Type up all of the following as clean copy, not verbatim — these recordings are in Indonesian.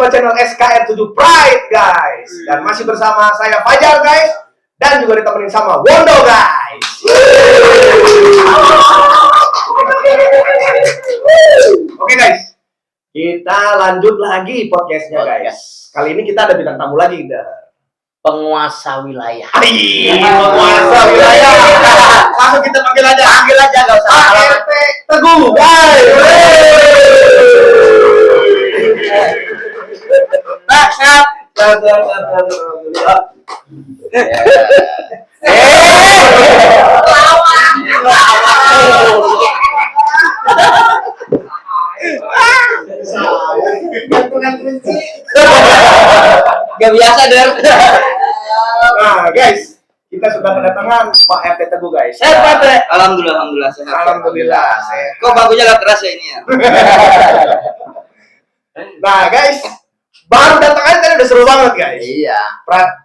bersama channel SKR7 Pride guys. Dan masih bersama saya Fajar guys. Dan juga ditemenin sama Wondo guys. Oke guys, kita lanjut lagi podcastnya guys. Kali ini kita ada bintang tamu lagi, penguasa wilayah. Penguasa wilayah. Langsung kita panggil aja gak usah. RT Teguh guys. Sehat. Gak biasa Der. Nah guys, kita sudah kedatangan Pak RT Teguh guys. Sehat Pak RT. Alhamdulillah sehat. Alhamdulillah sehat. Kok bagunya gak keras ya ini ya? Nah guys, baru datang aja tadi udah seru banget guys. Iya.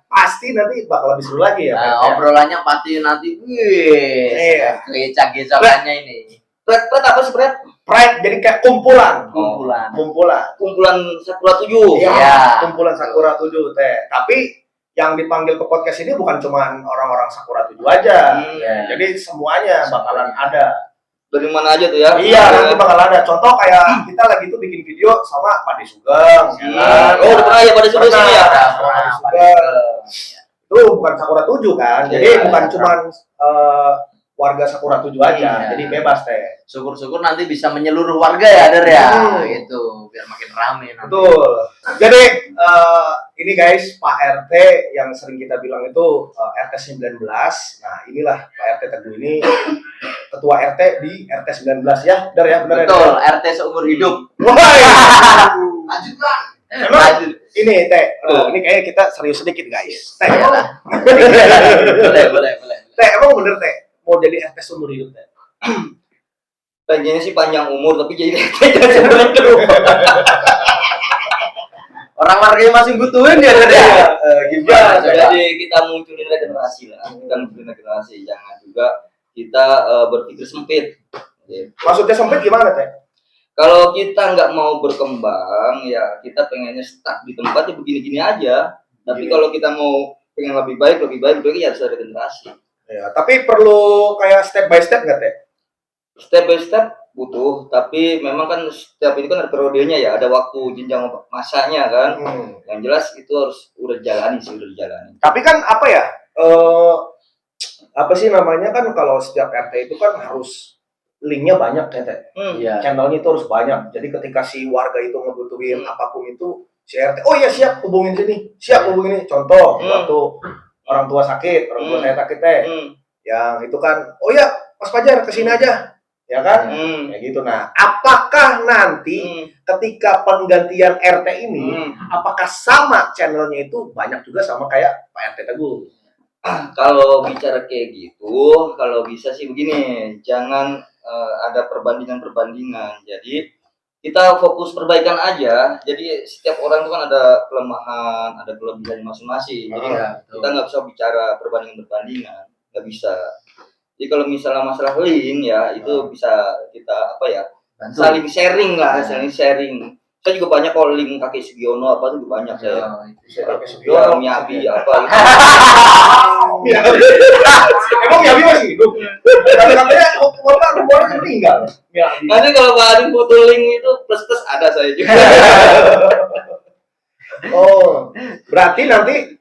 Pasti nanti bakal lebih seru lagi ya. Obrolannya pasti nanti. Iya. Kecak-kecakannya ini. Pret apa sih Pret? Pride jadi kayak kumpulan Sakura 7. Iya. Kumpulan Sakura 7 teh. Tapi yang dipanggil ke podcast ini bukan cuma orang-orang Sakura 7 aja. Jadi semuanya bakalan ada. Dari mana aja tuh ya? Iya, nanti bakal ada. Contoh kayak kita lagi tuh bikin video sama Pak De Sugeng. Oh, udah pernah ya Pak De Sugeng sini ya? Itu bukan Sakura 7 kan. Jadi bukan cuma warga Sakura 7 aja. Jadi bebas teh. Syukur-syukur nanti bisa menyeluruh warga ya, Der ya. Gitu, biar makin rame nanti. Betul. Jadi ini guys, Pak RT yang sering kita bilang itu RT 19. Nah, inilah Pak RT Teguh ini ketua RT di RT 19 ya. Benar ya, benar. Betul, RT seumur hidup. Lanjutkan. Emang ini Teh, ini kayaknya kita serius sedikit guys. Teh. Boleh. Teh, emang bener Teh mau jadi RT seumur hidup Teh? Pengennya sih panjang umur tapi jadi RT seumur hidup. Orang warganya masih butuhin ya, Der ya. Gimana? Jadi kita munculin regenerasi lah. Jangan juga kita berpikir sempit. Maksudnya sempit gimana Teh? Kalau kita nggak mau berkembang, ya kita pengennya stuck di tempat ya begini-gini aja. Tapi kalau kita mau pengen lebih baik ya harus ada regenerasi. Ya, tapi perlu kayak step by step nggak Teh? Step by step butuh, tapi memang kan setiap itu kan ada periodenya ya, ada waktu jenjang masanya kan. Yang jelas itu harus udah dijalani. Tapi kan apa ya? Apa sih namanya kan kalau setiap RT itu kan harus linknya banyak ya Teh. Channelnya itu harus banyak. Jadi ketika si warga itu ngebutuhin apapun itu si RT, oh iya siap hubungin sini, hubungin ini. Contoh waktu orang tua sakit, orang tua saya sakit Teh. Yang itu kan, oh ya Mas Fajar kesini aja. Ya kan? Ya gitu. Nah, apakah nanti ketika penggantian RT ini apakah sama channelnya itu banyak juga sama kayak Pak RT Teguh? Kalau bicara kayak gitu, kalau bisa sih begini, jangan ada perbandingan. Jadi kita fokus perbaikan aja. Jadi setiap orang itu kan ada kelemahan, ada kelebihan masing-masing. Jadi kita nggak bisa bicara perbandingan, nggak bisa. Jadi kalau misalnya masalah link ya itu bisa kita saling sharing. Saya juga banyak kok link Kakek Sugiono apa itu juga banyak saya. Kakek Sugiono, Miyabi apa gitu. Emang Miyabi masih hidup? Katanya rumornya meninggal. Nanti kalau ada foto link itu plus ada saya juga. Oh, berarti nanti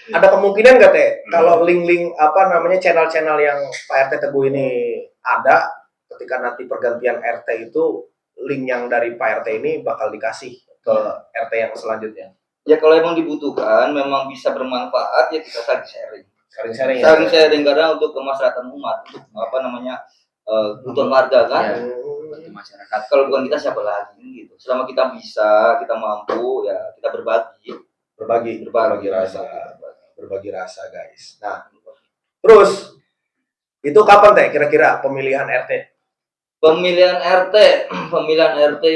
ada kemungkinan nggak Teh kalau link-link channel-channel yang Pak RT Teguh ini ada ketika nanti pergantian RT itu link yang dari Pak RT ini bakal dikasih ke RT yang selanjutnya? Ya kalau emang dibutuhkan, memang bisa bermanfaat ya kita saling sharing. Saling sharing karena untuk kemaslahatan umat, untuk kebutuhan warga kan. Masyarakat. Kalau bukan kita siapa lagi gitu. Selama kita bisa, kita mampu ya kita berbagi rasa guys. Nah, terus itu kapan Teh kira-kira pemilihan RT? Pemilihan RT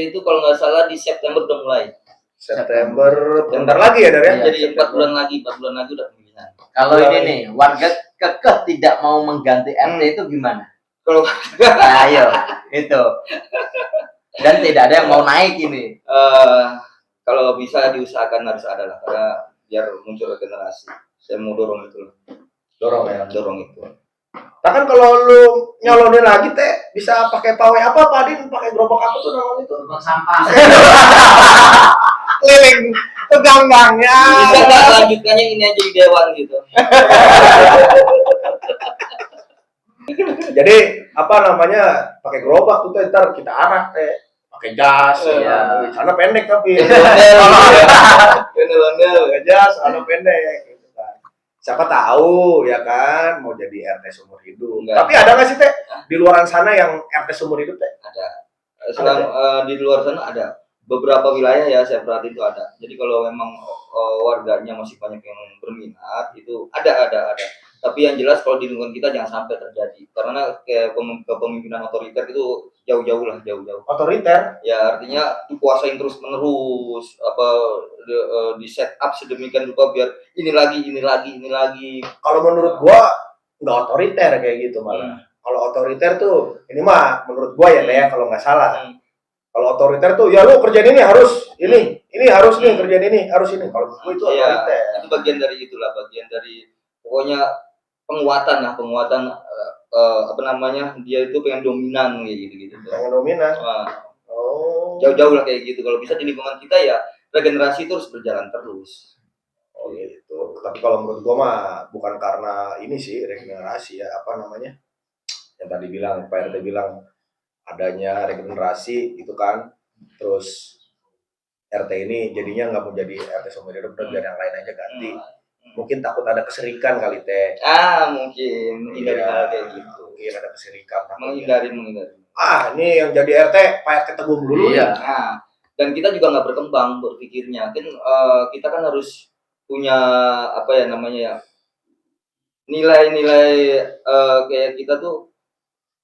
itu kalau nggak salah di September udah mulai. September, bentar lagi ya, Dar ya? Jadi 4 bulan lagi udah pemilihan. Kalau ini nih, warga kekeh tidak mau mengganti RT itu gimana? Kalau ayo, itu. Dan tidak ada yang mau naik ini. Kalau bisa diusahakan harus ada lah, karena biar muncul regenerasi. Saya mau dorong itu, Dorong ya. dorong itu. Nah kan kalau lu nyalonin lagi teh bisa pakai pawai apa Pak Din? Pakai gerobak apa tuh namanya itu? Gerobak sampah. Keliling ke gang-gangnya. Bisa nggak lanjutkannya ini aja di dewan gitu? Jadi apa namanya pakai gerobak tuh teh ntar kita arak teh pakai jas Iya. celana pendek tapi Ondel-ondel. pakai jas celana pendek gitu kan. Siapa tahu ya kan mau jadi RT seumur hidup. Enggak. Tapi ada nggak sih teh di luaran sana yang RT seumur hidup teh? Ada. Di luar sana ada. Beberapa wilayah ya saya perhatiin itu ada. Jadi kalau memang warganya masih banyak yang berminat itu ada. Tapi yang jelas kalau di lingkungan kita jangan sampai terjadi karena kayak kepemimpinan otoriter itu jauh-jauh. Otoriter. Ya artinya dikuasain terus menerus di set up sedemikian rupa biar ini lagi. Kalau menurut gua nggak otoriter kayak gitu malah. Kalau otoriter tuh ini mah menurut gua ya teh ya kalau nggak salah. Kalau otoriter tuh ya lu kerjain ini harus ini harus nih kerjain ini harus ini. Kalau gua itu Ya, otoriter. itu bagian dari pokoknya penguatan dia itu pengen dominan kayak gitu. Yang dominan. Nah, Oh. jauh-jauh lah kayak gitu. Kalau bisa di lingkungan kita ya regenerasi itu harus berjalan terus. Oh gitu. Tapi kalau menurut gua mah bukan karena ini sih regenerasi ya apa namanya? Yang tadi bilang Pak RT bilang adanya regenerasi itu kan. Terus RT ini jadinya nggak mau jadi RT seumur hidup dan biar yang lain aja ganti. Mungkin takut ada keserikan kali teh. Mungkin menghindari Iya. hal kayak gitu. Mungkin ada keserikan. Menghindari. Ini yang jadi RT Pak RT Teguh dulu. Iya. Nah, dan kita juga nggak berkembang berpikirnya. Kan kita kan harus punya nilai-nilai kayak kita tuh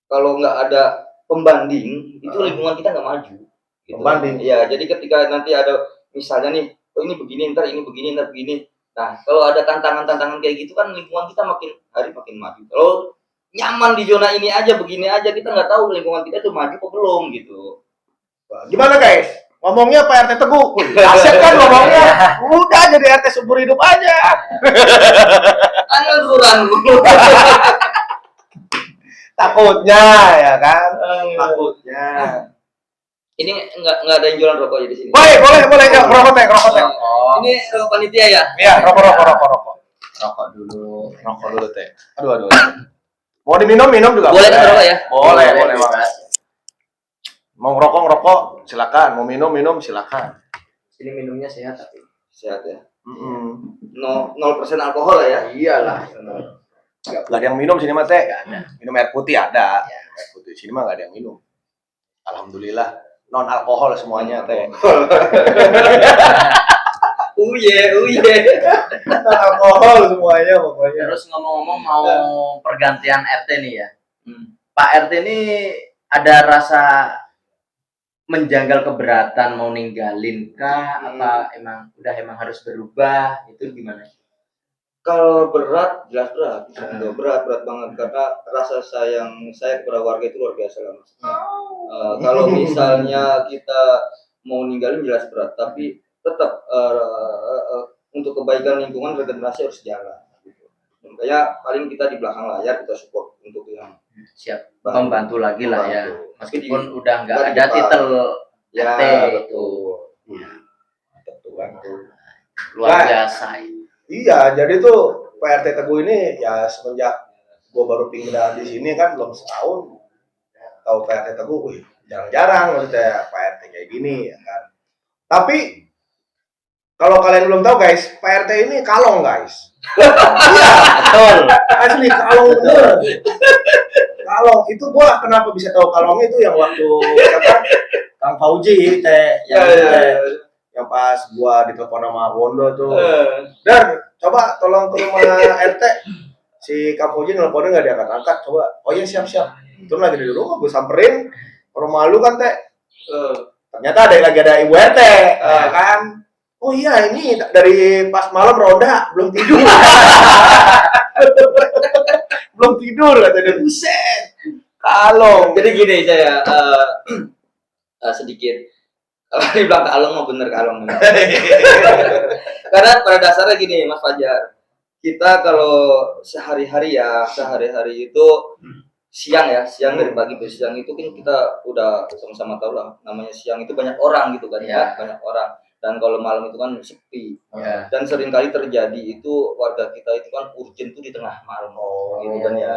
kalau nggak ada pembanding itu lingkungan kita nggak maju. Gitu. Pembanding. Ya, jadi ketika nanti ada misalnya nih, ini begini, ntar ini begini, ntar begini. Nah, kalau ada tantangan-tantangan kayak gitu kan lingkungan kita makin hari makin maju. Kalau nyaman di zona ini aja, begini aja, kita nggak tahu lingkungan kita tuh maju atau belum gitu. Gimana guys? Ngomongnya Pak RT Teguh. Asyik kan ngomongnya. Udah jadi RT seumur hidup aja. Angguran. Takutnya ya kan? Takutnya. Ini nggak ada yang jualan rokok ya di sini. Boleh ya, rokok teh. Oh, Ini rokok panitia ya? Iya, rokok. rokok dulu. Rokok dulu teh. Aduh. Mau diminum juga Boleh kan rokok ya? Boleh bebas. Bang. Mau ngerokok, silakan. Mau minum, silakan. Sini minumnya sehat tapi. Sehat ya. 0% 0% alkohol lah ya. Iyalah. Gak ada yang minum sini mah teh. Minum air putih ada. Air putih sini mah gak ada yang minum. Alhamdulillah non alkohol semuanya teh. Uye. Non alkohol semuanya pokoknya. Terus ngomong-ngomong mau pergantian RT nih ya. Pak RT ini ada rasa menjanggal keberatan mau ninggalin kah apa emang harus berubah itu gimana? Kalau berat, jelas berat. Berat banget karena rasa sayang saya kepada warga itu luar biasa lah. Kalau misalnya kita mau ninggalin jelas berat, tapi tetap untuk kebaikan lingkungan regenerasi harus jalan. Gitu. Makanya paling kita di belakang layar kita support untuk yang Siap membantu lagi lah ya. Meskipun udah nggak Nggak ada dibuka. titel ya RT betul. Betul bantu. luar biasa itu. Iya, jadi tuh Pak RT Teguh ini ya semenjak gua baru pindah di sini kan belum setahun. Tahu Pak RT Teguh, wih, jarang-jarang maksudnya Pak RT kayak gini ya kan. Tapi kalau kalian belum tahu guys, Pak RT ini kalong guys. Iya, Betul. asli kalong bener. Kalong itu gua kenapa bisa tahu kalong itu yang waktu siapa? Kang Fauji teh yang pas gua ditelepon sama Wondo tuh. Dan coba tolong ke rumah RT. Si Kang Fauji nelponnya nggak diangkat-angkat. Coba. Oh iya siap. Terus lagi di rumah gue samperin ke rumah lu kan teh. Ternyata lagi ada ibu RT kan. Oh iya ini dari pas malam roda belum tidur. Belum tidur kata dia. Buset. Kalong. Jadi gini saya sedikit kalau dibilang kalong mau bener kalong. Karena pada dasarnya gini Mas Fajar, kita kalau sehari-hari itu siang dari pagi ke siang itu kan kita udah sama-sama tahu lah namanya siang itu banyak orang gitu kan banyak orang, dan kalau malam itu kan sepi dan seringkali terjadi itu warga kita itu kan urgent tuh di tengah malam gitu kan ya,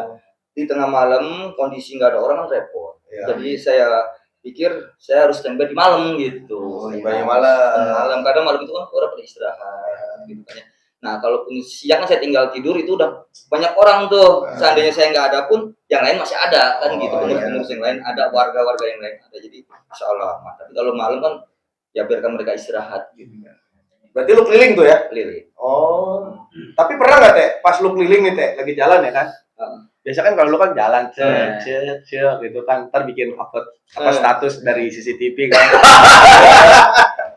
di tengah malam kondisi nggak ada orang kan repot. Jadi saya pikir saya harus standby di malam gitu. Standby malam. Kadang malam itu kan orang pada istirahat gitu kan ya. Nah, kalaupun siang saya tinggal tidur itu udah banyak orang tuh. Seandainya saya nggak ada pun yang lain masih ada kan gitu. Pengurus-pengurus yang lain ada, warga-warga yang lain ada. Jadi insya Allah aman. Tapi kalau malam kan ya biarkan mereka istirahat gitu. Berarti lu keliling tuh ya? Keliling. Oh. Tapi pernah nggak Teh? Pas lu keliling nih Teh, lagi jalan ya kan? Biasa kan kalau lu kan jalan cek gitu kan, ntar bikin upload status dari CCTV kan.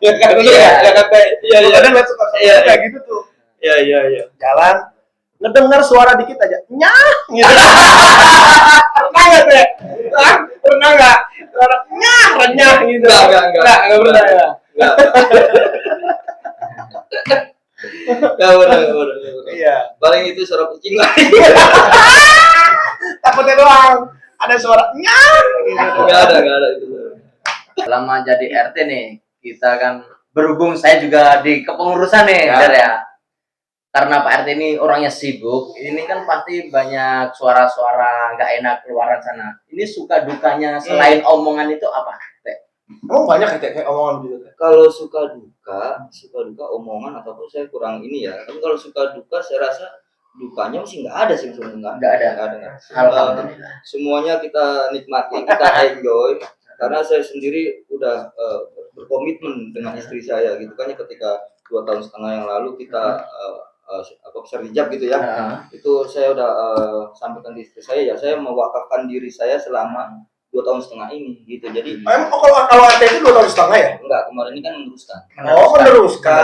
Ya kan Kadang lihat suka kayak gitu tuh. Iya. Jalan ngedengar suara dikit aja nyah gitu. Pernah nggak Teh? Pernah nggak? Suara nyah renyah gitu. Enggak pernah ya. Enggak pernah. Iya. Paling itu suara kucing lah. Takutnya doang ada suara nyah gitu. Enggak ada itu. Selama jadi RT nih, kita kan berhubung saya juga di kepengurusan nih, Dar ya. Karena Pak RT ini orangnya sibuk, ini kan pasti banyak suara-suara nggak enak keluaran sana. Ini suka dukanya selain omongan itu apa? Oh banyak kayak omongan gitu. Kalau suka duka omongan ataupun saya kurang ini ya. Tapi kalau suka duka saya rasa dukanya masih nggak ada sih sebenarnya. Nggak ada. Alhamdulillah. Semuanya kita nikmati, kita enjoy. Karena saya sendiri udah berkomitmen dengan istri saya gitu kan ya, ketika 2,5 tahun yang lalu kita sertijab gitu ya. Itu saya udah sampaikan di istri saya ya, saya mewakafkan diri saya selama 2,5 tahun ini gitu. Jadi kalau RT itu 2,5 tahun ya? Enggak, kemarin ini kan meneruskan. Meneruskan.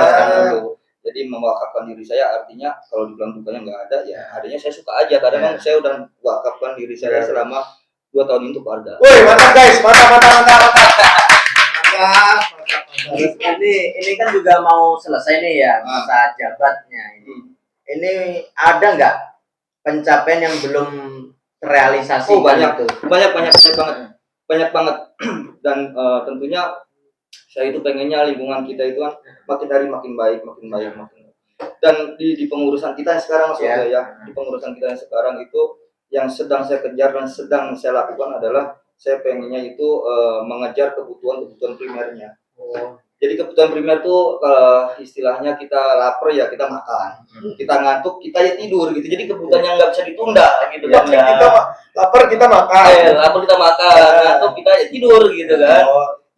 Jadi mewakafkan diri saya artinya kalau dibilang dukanya nggak ada ya, adanya saya suka aja karena memang saya udah wakafkan diri saya selama 2 tahun itu keluarga. Woi, mantap guys, mantap. Ini kan juga mau selesai nih ya masa jabatnya ini. Ini ada nggak pencapaian yang belum terrealisasi? Oh banyak banget. Dan tentunya saya itu pengennya lingkungan kita itu kan makin hari makin baik. Dan di pengurusan kita yang sekarang di pengurusan kita yang sekarang itu yang sedang saya kejar dan sedang saya lakukan adalah saya pengennya itu mengejar kebutuhan primernya. Jadi kebutuhan primer tuh istilahnya kita lapar ya kita makan, kita ngantuk kita ya tidur gitu. Jadi kebutuhan yang nggak bisa ditunda gitu kan. Kita lapar kita makan. Lapar kita makan, ngantuk kita ya tidur gitu kan.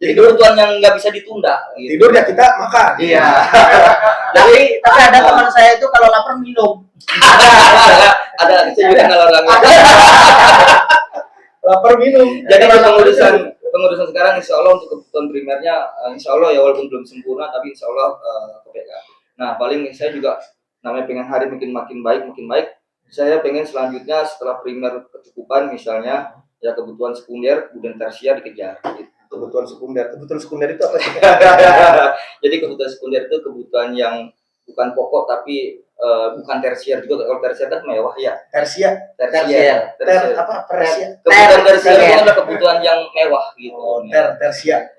Jadi kebutuhan yang nggak bisa ditunda. Gitu. Tidur ya kita makan. Iya. tapi ada teman saya itu kalau lapar minum. ada saya kalau orang lapar minum. Jadi pengurusan sekarang insya Allah untuk kebutuhan primernya insya Allah ya walaupun belum sempurna tapi insya Allah kepegang. Nah paling saya juga namanya pengen hari makin baik. Saya pengen selanjutnya setelah primer kecukupan misalnya ya kebutuhan sekunder kemudian tersier dikejar. Gitu. Kebutuhan sekunder itu apa sih? Jadi kebutuhan sekunder itu kebutuhan yang bukan pokok tapi bukan tersier juga. Kalau tersier kan mewah ya. Tersier. Kebutuhan tersier itu adalah kebutuhan yang mewah gitu. Oh, tersier.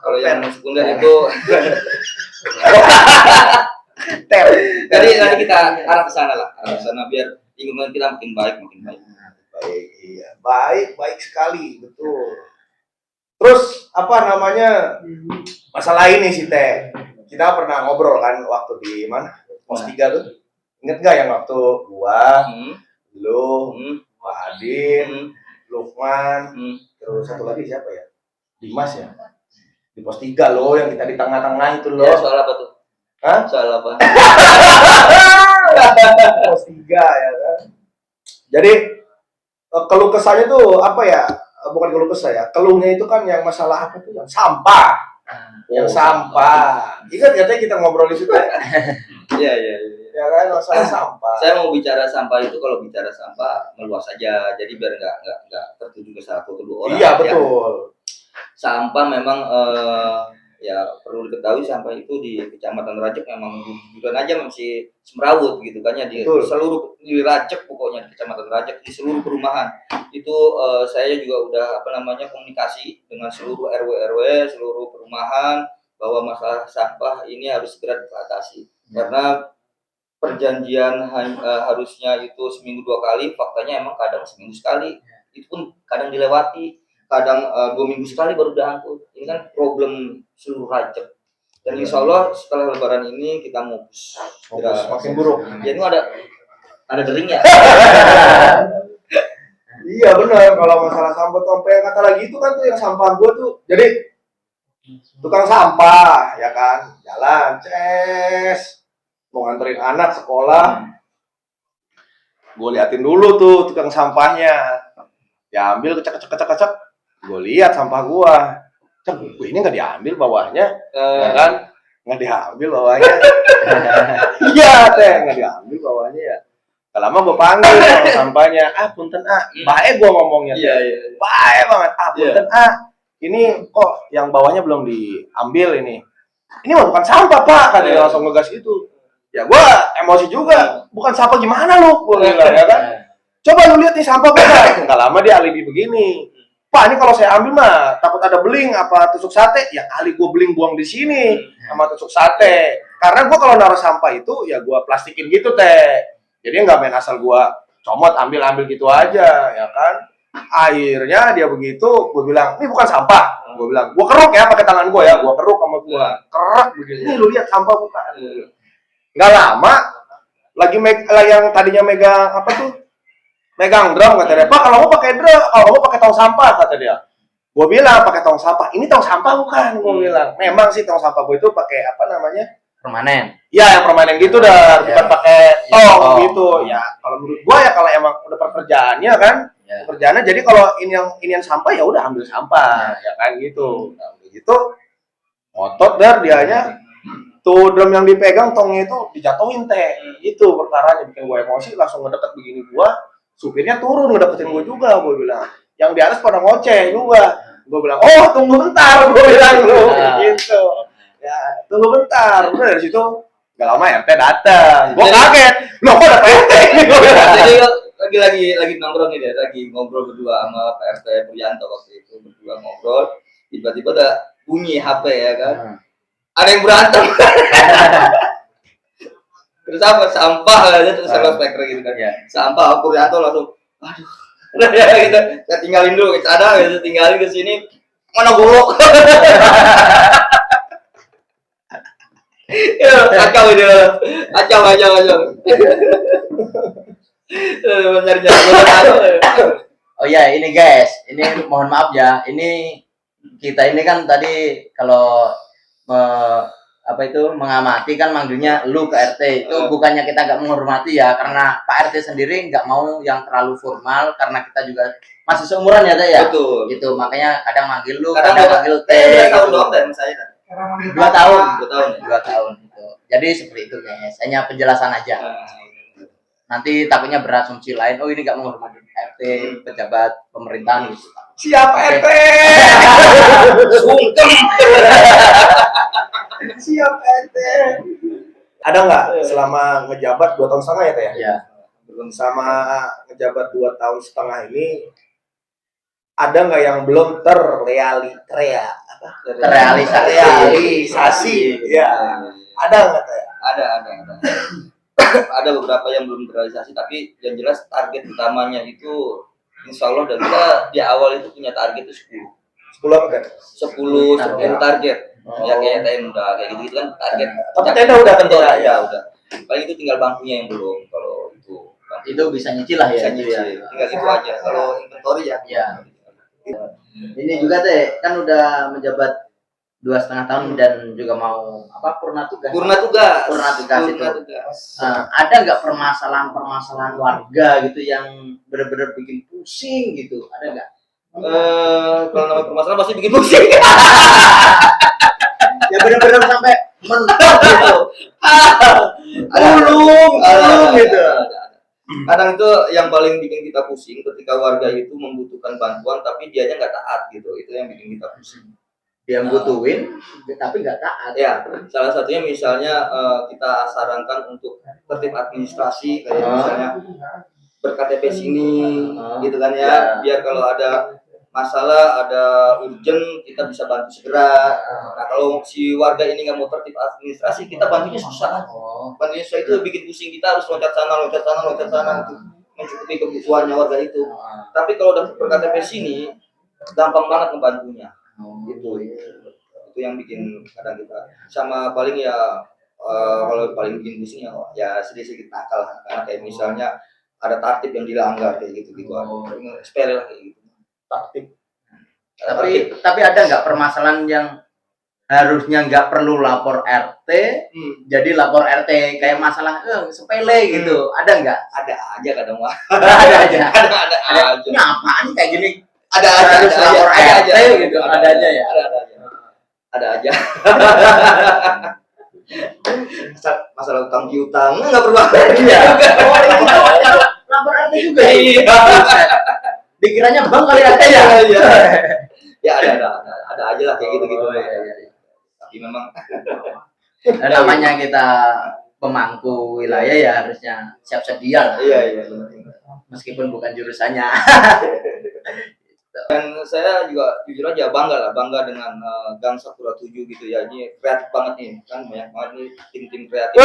Kalau yang sekunder itu jadi nanti kita arah ke sana lah. Biar lingkungan kita makin baik. Baik sekali, betul. Terus apa namanya masalah ini sih Teh, kita pernah ngobrol kan waktu di mana Pos 3 tuh, inget nggak yang waktu gua, lu, Pak Adin, Lukman, terus satu lagi siapa ya, Dimas ya, di Pos 3 lo yang kita di tengah-tengah itu lo. Ya, soal apa tuh? Hah? Soal apa? Pos 3 ya kan. Jadi keluh kesahnya tuh apa ya? Bukan keluh kesah ya, keluhnya itu kan yang masalah apa tuh, yang sampah. Sampah. Ingat katanya kita ngobrol di situ ya? Iya. Ya kan, masalah sampah. Saya mau bicara sampah itu kalau bicara sampah meluas saja, jadi biar nggak tertuju ke satu atau dua orang. Iya betul. sampah memang ya perlu diketahui sampah itu di Kecamatan Rajek memang bukan aja masih semrawut gitu kan ya di seluruh di Rajek, pokoknya di Kecamatan Rajek di seluruh perumahan itu saya juga udah komunikasi dengan seluruh RW seluruh perumahan bahwa masalah sampah ini harus segera diatasi karena perjanjian harusnya itu seminggu 2 kali, faktanya emang kadang seminggu sekali, itu pun kadang dilewati, kadang 2 minggu sekali baru diangkut. Ini kan problem seluruh Rajek. Dan insya Allah setelah Lebaran ini kita mau makin buruk. Jadi ada dering ya. Iya benar, kalau masalah sampah tuh sampai kata lagi itu kan tuh yang sampah gua tuh, jadi tukang sampah ya kan, jalan, mau nganterin anak sekolah, gue liatin dulu tuh tukang sampahnya, diambil kecek, gue lihat sampah gua, ini nggak diambil bawahnya, ya kan, nggak diambil bawahnya, iya teh nggak diambil bawahnya ya, gak lama gue panggil sama sampahnya, punten baik gue ngomongnya, baik banget, punten ini kok yang bawahnya belum diambil ini mah bukan sampah pak, katanya langsung ngegas itu. Ya gue emosi juga, bukan sampah gimana lu, gue bilang ya kan. Coba lu lihat nih sampah gue, nggak lama dia alibi begini. Pak ini kalau saya ambil mah takut ada beling apa tusuk sate, ya kali gue beling buang di sini sama tusuk sate. Karena gue kalau naruh sampah itu ya gue plastikin gitu teh. Jadi nggak main asal gue comot ambil gitu aja ya kan. Akhirnya dia begitu, gue bilang ini bukan sampah. Gue bilang gue keruk ya pakai tangan gue ya, gue keruk sama gue kerak begini. Ini lu lihat sampah bukan. Nggak lama lagi yang tadinya megang drum kata dia, Pak kalau mau pakai drum, kalau mau pakai tong sampah kata dia. Gue bilang pakai tong sampah, ini tong sampah bukan, gue bilang. Memang sih tong sampah gue itu pakai permanen. Ya yang permanen gitu dah, bukan pakai tong gitu. Ya kalau menurut gue ya kalau emang udah pekerjaannya kan, pekerjaannya jadi kalau ini yang sampah ya udah ambil sampah, ya kan gitu. Nah, begitu otot dar dianya. Tuh drum yang dipegang tongnya itu dijatuhin teh, itu perkaranya bikin gue emosi, langsung ngedeket begini gue, supirnya turun ngedeketin gue juga, gue bilang, yang di atas pada ngoceh juga, gue bilang, oh tunggu bentar, gue bilang lu, gitu, ya tunggu bentar, udah dari situ, gak lama RT datang, gue kaget, loh kok ada RT ini, gue bilang. Jadi lagi nongkrong nih deh, lagi ngobrol berdua sama Pak RT Prianto waktu itu, berdua ngobrol, tiba-tiba ada bunyi HP ya kan. Ada yang berantem. Terus apa? Sampah aja terus sama speaker gitu kan. Sampah aku Rianto langsung aduh. Gitu. Saya tinggalin dulu ke sana, gitu tinggalin ke sini. Mana golok. Ya, kacau itu. Kacau. Oh ya, ini guys, ini mohon maaf ya. Ini kita ini kan tadi kalau mengamati kan manggilnya lu ke RT, itu bukannya kita nggak menghormati ya, karena Pak RT sendiri nggak mau yang terlalu formal karena kita juga masih seumuran ya teh ya. Betul. Gitu makanya kadang manggil lu, kadang manggil teh. 2 tahun doang dan saya. 2 tahun gitu. Jadi seperti itu guys, hanya penjelasan aja. Nanti takutnya berasumsi lain, oh ini nggak menghormati RT, pejabat pemerintahan gitu. Siapa RT? Sungkem. Siap RT. Ada nggak selama ngejabat 2 tahun setengah ya teh ya? Iya. Belum sama ngejabat 2 tahun setengah ini, ada nggak yang belum terrealisasi? Ya. Ada nggak teh? Ada. Ada beberapa yang belum terrealisasi, tapi yang jelas target utamanya itu insya Allah, dan kita di awal itu punya target itu 10 apa kan? 10 target. Ya kayak tenda kayak gitu kan target. Tapi tenda udah tentu ya udah. Paling itu tinggal bangkunya yang belum. Kalau itu bisa nyicil lah ya. Bisa nyicil. Tinggal itu aja. Kalau inventory ya. Ini juga teh kan udah menjabat 2,5 tahun dan juga mau purna tugas itu. Ada nggak permasalahan warga gitu yang benar-benar bikin pusing gitu, ada nggak? Kalau nama permasalahan pasti bikin pusing. Ya benar-benar sampai mentok gitu. Ulung gitu. Kadang itu yang paling bikin kita pusing ketika warga itu membutuhkan bantuan tapi dianya nggak taat gitu. Itu yang bikin kita pusing. Dia butuhin tapi nggak taat. Ya, salah satunya misalnya kita sarankan untuk tertib administrasi kayak misalnya ber-KTP sini gitu kan ya, biar kalau ada masalah, ada urgent kita bisa bantu segera. Nah kalau si warga ini nggak mau tertib administrasi, kita bantunya susah. Bantunya susah itu bikin pusing, kita harus loncat sana untuk mencukupi kebutuhannya warga itu. Tapi kalau udah ber-KTP sini, gampang banget membantunya. Gitu. Itu yang bikin kadang kita sama paling ya kalau paling bikin pusing ya sedikit nakal karena kayak misalnya ada tertib yang dilanggar kayak gitu sepele lah kayak gitu Taktik. Tapi ada nggak permasalahan yang harusnya nggak perlu lapor RT jadi lapor RT kayak masalah sepele gitu, ada nggak? Ada aja kadang mah ada aja aja apaan kayak gini ada aja harus lapor RT gitu, ada aja ya, ada aja masalah utang piutang nggak berubah. Iya. Lapor RT juga. Iya. Dikiranya bang kali RT ya. Ya ada aja lah kayak gitu. Tapi memang namanya kita pemangku wilayah ya harusnya siap sedia lah. Iya. Meskipun bukan jurusannya. Dan saya juga jujur aja bangga dengan Gang Sakura 7 gitu ya. Ini kreatif banget nih, kan banyak banget nih tim-tim kreatif.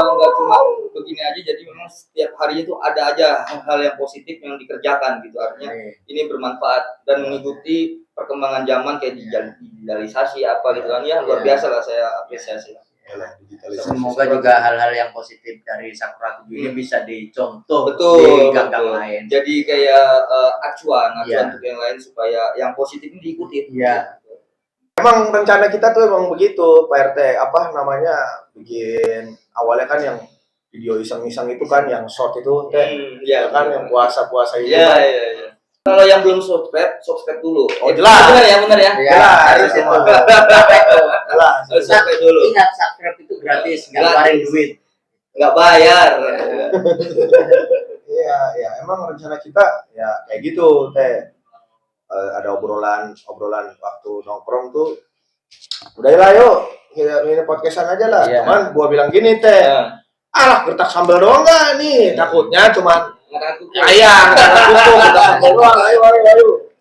Nggak cuma begini aja, jadi memang setiap hari itu ada aja hal-hal yang positif yang dikerjakan gitu. Artinya ini bermanfaat dan mengikuti perkembangan zaman kayak digitalisasi apa gitu kan ya, luar biasa lah, saya apresiasi. Semoga juga hal-hal yang positif dari Sakura 7 ini bisa dicontoh di gang-gang lain. Jadi kayak acuan untuk yang lain supaya yang positif ini diikuti. Iya. Emang rencana kita tuh emang begitu, Pak RT. Apa namanya? Bikin awalnya kan yang video iseng-iseng itu kan, yang short itu, ya kan yang puasa-puasa itu. Iya. Kalau yang belum subscribe dulu. Oh jelas. Benar ya. Jelas. Harus itu. Jelas. Harus subscribe dulu. Ingat subscribe itu gratis, nggak ngeluarin duit. Nggak bayar. Iya. Emang rencana kita ya kayak gitu, Teh. Ada obrolan waktu nongkrong tuh. Udah lah yuk, ini podcastan aja lah. Iya. Cuman gua bilang gini, Teh. Alah, gertak sambal doang nggak nih? Takutnya cuman ayam, gertak sambal doang. Ayo.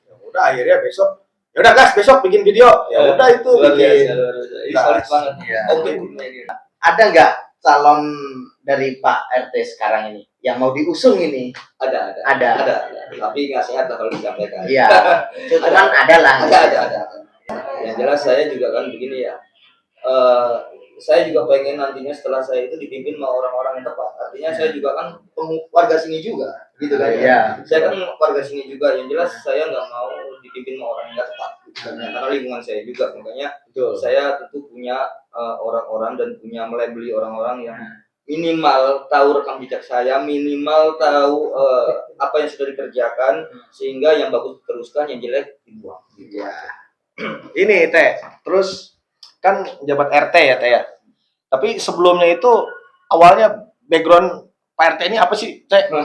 Ya udah, akhirnya besok. Ya udah gas, besok bikin video. Ya udah itu bikin. Solid banget. Ada nggak calon dari Pak RT sekarang ini yang mau diusung ini? Ada. Tapi nggak sehat lah kalau disampaikan. Iya. Cuman ada lah. Ada. Yang jelas saya juga kan begini ya. Saya juga pengen nantinya setelah saya itu dipimpin sama orang-orang yang tepat. Artinya saya juga kan warga sini juga, gitu kan? Iya. Saya kan warga sini juga. Yang jelas saya nggak mau dipimpin sama orang yang nggak tepat. Karena lingkungan saya juga, makanya saya tentu punya orang-orang dan punya melabeli orang-orang yang minimal tahu rekam jejak saya, minimal tahu apa yang sudah dikerjakan, sehingga yang bagus diteruskan, yang jelek dibuang. Iya. Ini Teh, terus kan jabat RT ya Teh ya. Tapi sebelumnya itu awalnya background Pak RT ini apa sih Teh? Itu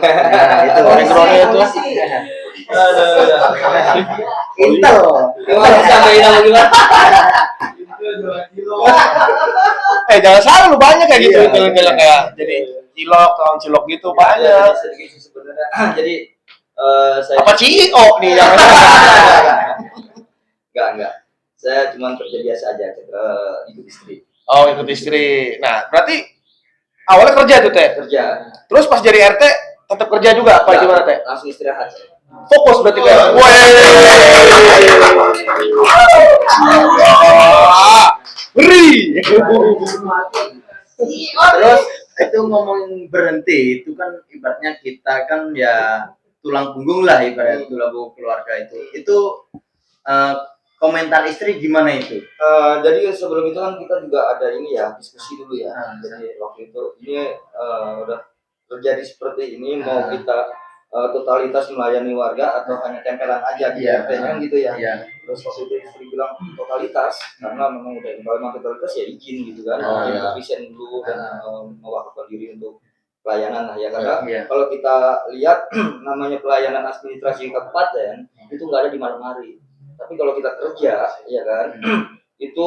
backgroundnya itu. Intel. Jangan salah lu banyak kayak gitu Iya, itu kayak jadi cilok gitu banyak. Sedikit sih sebenarnya. Jadi saya Apa CEO nih yang enggak. Saya cuma kerja biasa aja, ikut istri. Oh, ikut istri. Nah, berarti awalnya kerja tuh Teh. Kerja. Terus pas jadi RT tetap kerja juga apa gimana Teh? Langsung istirahat. Fokus berarti kayak. Beri. Terus itu ngomongin berhenti itu kan ibaratnya kita kan ya tulang punggung lah, ibarat tulang punggung keluarga itu. Itu komentar istri gimana itu? Jadi sebelum itu kan kita juga ada ini ya, diskusi dulu ya. Jadi waktu itu ini udah terjadi seperti ini, mau kita totalitas melayani warga atau hanya tempelan aja di RT kan gitu ya. Terus waktu itu istri bilang totalitas, karena memang udah kalau memang totalitas ya izin gitu kan, Oh, izin iya. present dulu dan mewakafkan diri untuk pelayanan lah ya, karena Iya. kalau kita lihat namanya pelayanan administrasi kabupaten itu nggak ada di malam hari, tapi kalau kita kerja ya kan itu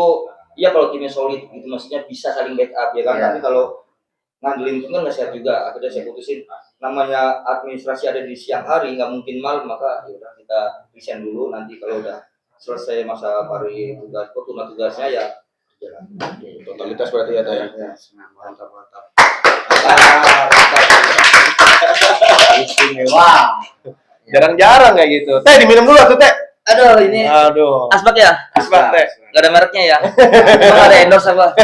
ya kalau timnya solid gitu, maksudnya bisa saling backup ya kan. Iya. Tapi kalau ngandelin tim kan nggak sehat juga, akhirnya saya putusin namanya administrasi ada di siang hari nggak mungkin malam, maka ya udah kita resign dulu, nanti kalau udah selesai masa pari tugas tugasnya ya jalan. Totalitas berarti ya, Teh. Ya. Mantap, mantap. Istimewa. Jarang-jarang kayak gitu. Teh, diminum dulu tuh, Teh. Aduh ini Aduh. asbak ya, Asbak, Teh. nggak ada mereknya ya, emang ada endorse apa?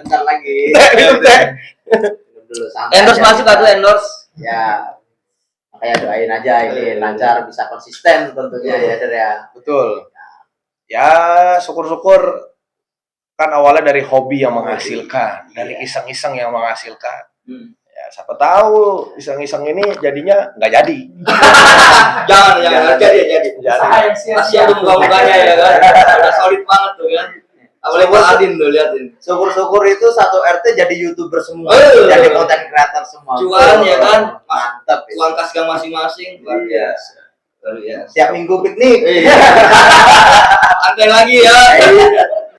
Bentar lagi. Teh, minum, Teh. Minum dulu, santai Endorse aja masuk kita. atau endorse? Ya. Makanya doain aja ini lancar, bisa konsisten tentunya ya, Der ya. Betul. Ya, syukur-syukur kan awalnya dari hobi yang menghasilkan, dari iseng-iseng yang menghasilkan. Ya, siapa tahu iseng-iseng ini jadinya nggak jadi. Jangan jadi. Masih ada muka-mukanya ya kan, udah solid banget tuh kan. Apalagi Pak Adin tuh liatin. Syukur-syukur itu satu RT jadi YouTuber semua, Eh. jadi konten kreator semua. Cuan ya kan, Mantap. Ya. uang kas gang masing-masing, luar biasa. Luar biasa. Tiap minggu piknik. Iya. Santai lagi ya.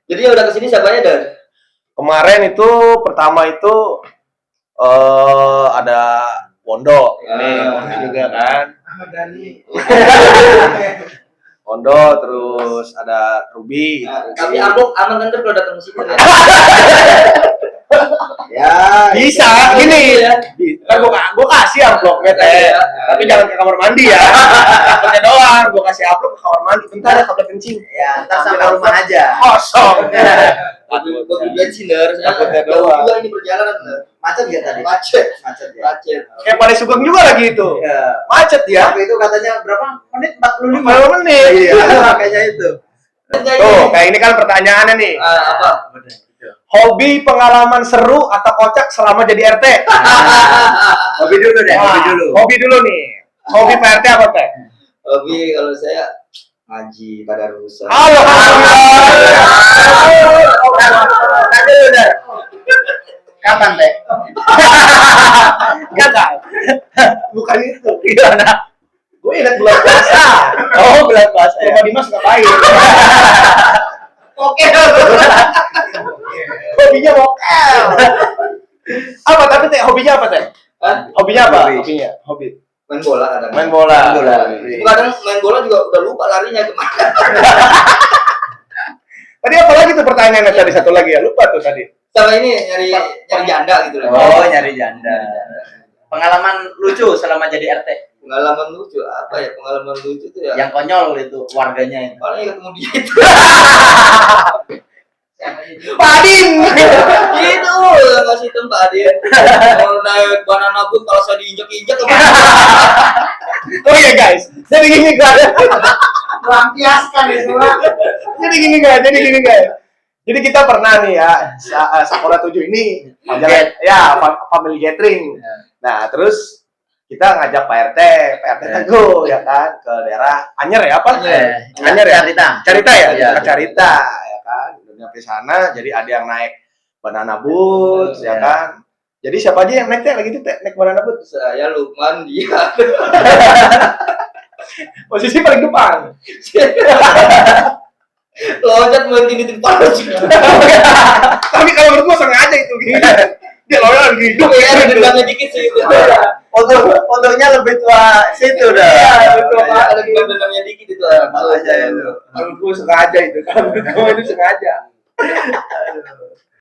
Jadi udah kesini siapanya Dan? Kemarin itu pertama itu ada Wondo, ini Wondo juga kan. Wondo, terus ada Ruby. Nah, tapi amplop aman kan kalau datang ke sini ya? Ya. Bisa, gini. ya. Kan gua kasih amplopnya, Teh. Tapi jangan ke kamar mandi ya. Amplopnya doang, gua kasih amplop ke kamar mandi. Bentar ya, kamar kencing. Ya, ntar sampai rumah aja. Kosong. Buat bensin Der. Takutnya Jauh doang. juga ini perjalanan Der. Macet gak tadi? Macet. Macet ya. Macet. Kayak Pare Sugeng juga lagi itu. Ya. Macet ya. Tapi itu katanya berapa menit? 45. 50 menit. Iya, kayaknya itu. Tuh, kayak ini kan pertanyaannya nih. Apa? Hobi pengalaman seru atau kocak selama jadi RT? Hobi dulu deh, hobi Wah, dulu. Hobi dulu nih. Hobi Pak RT apa, Teh? Hobi kalau saya ngaji pada rusak. Tadi udah. Kapan, Teh? Enggak. Bukan itu. Gimana? Gue ingat bulan puasa. Oh, bulan puasa ya. Rumah Dimas ngapain? Oke. Hobinya mokel. Apa tapi Teh? Hobinya apa, Teh? Hah? Hobinya apa? Hobi. Hobinya. Hobi. Main bola kadang. Main bola. Main bola. Kadang main bola juga udah lupa larinya kemana. Tadi apa lagi tuh pertanyaannya tadi satu lagi ya? Lupa tuh tadi. Sama ini nyari janda gitu loh. Oh, nyari janda. Pengalaman lucu selama jadi RT. Pengalaman lucu apa ya? Pengalaman lucu tuh ya. Yang konyol itu warganya itu. Paling ketemu dia itu. Pak Adin. Itu ngasih tempat dia. Mau naik banana boat kalau saya diinjek-injek Oh iya guys. Jadi gini guys. melampiaskan ya semua. Jadi gini guys. Jadi kita pernah nih ya, Sakura 7 ini ya family gathering. Nah, terus kita ngajak Pak RT Teguh ya kan ke daerah Anyer ya apa? Anyer ya? Carita ya? Iya. Ke Carita ya kan. Udah nyampe sana jadi ada yang naik banana boat ya Iya. kan. Jadi siapa aja yang naik Teh lagi tuh Teh naik banana boat? Saya Lukman dia. Posisi paling depan. Loncat main di depan. Tapi kalau menurut gua sengaja itu gini. Dia loyal gitu. Ya ada dendamnya dikit sih itu. Fotonya lebih tua situ dah. Iya, betul. Ada dendamnya dikit itu. Aja itu. Kalau gua sengaja itu. Kalau menurut gua itu sengaja.